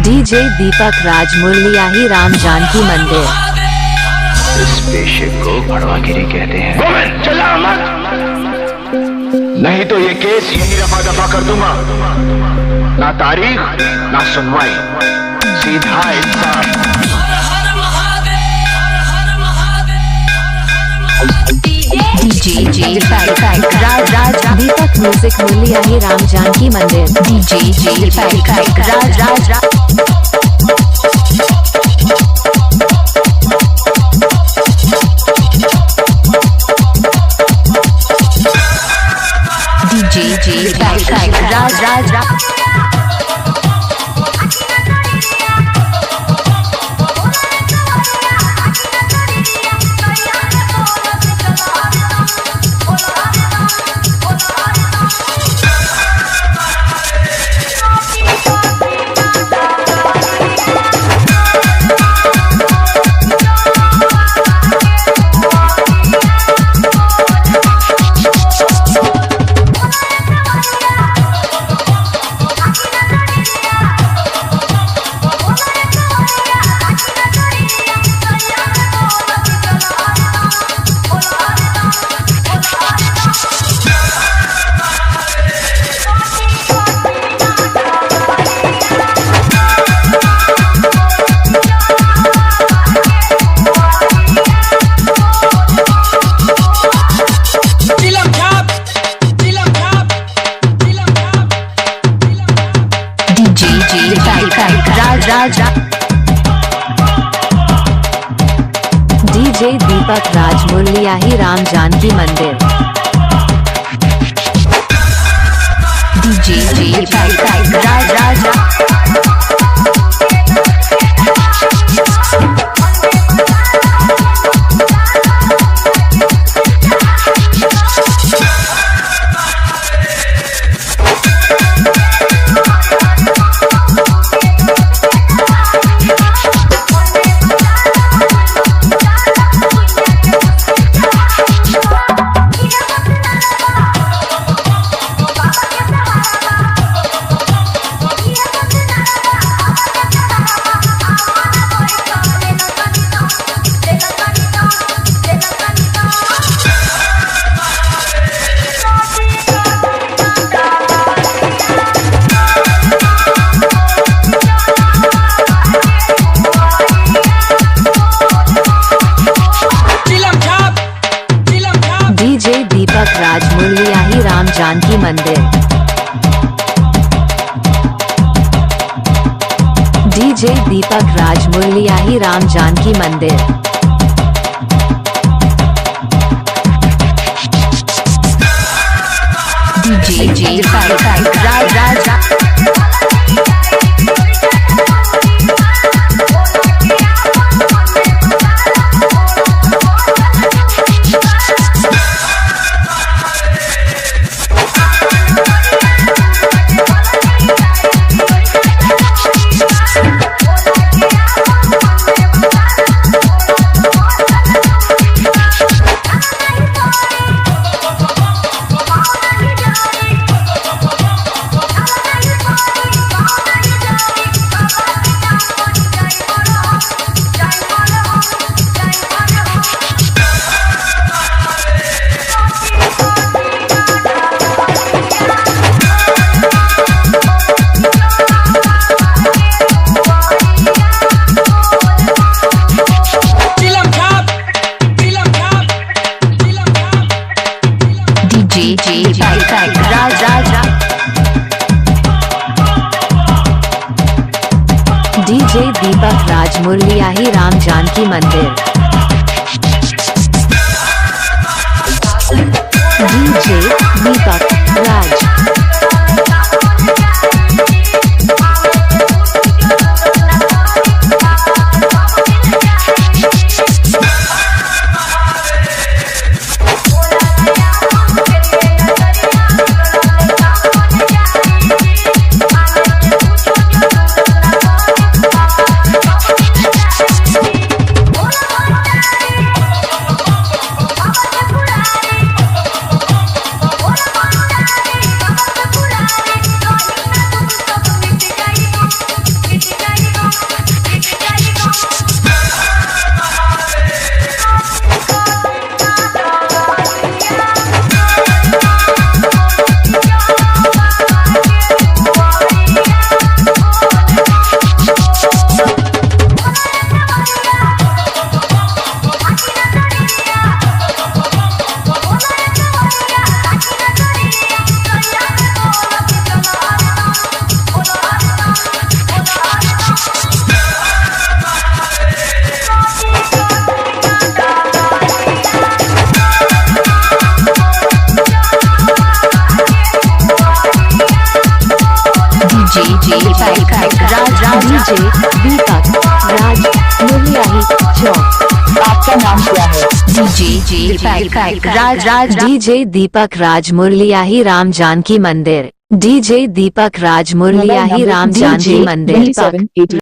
DJ दीपक राज मुरलियाही राम जानकी मंदिर। इस पेशे को भड़वागिरी कहते हैं। गोविंद चला मत, नहीं तो ये केस यही रफा दफा कर दूंगा। ना तारीख ना सुनवाई, सीधा इंसाफ। डीजे राज दीपक म्यूजिक मुरलियाही राम जानकी मंदिर। डीजे राज डीजे दीपक राज मुरलियाही राम जानकी मंदिर। डीजे राज राज मुरलियाही राम जानकी मंदिर। डीजे दीपक राज मुरलियाही राम जानकी मंदिर। डीजे राज डीजे दीपक राज मुरलियाही राम जानकी मंदिर। डीजे दीपक राज दीपक राज मुरलियाही चौक। आपका नाम क्या है? डीजे दीपक राज मुरलियाही राम जानकी मंदिर। डीजे दीपक राज मुरलियाही राम जानकी मंदिर।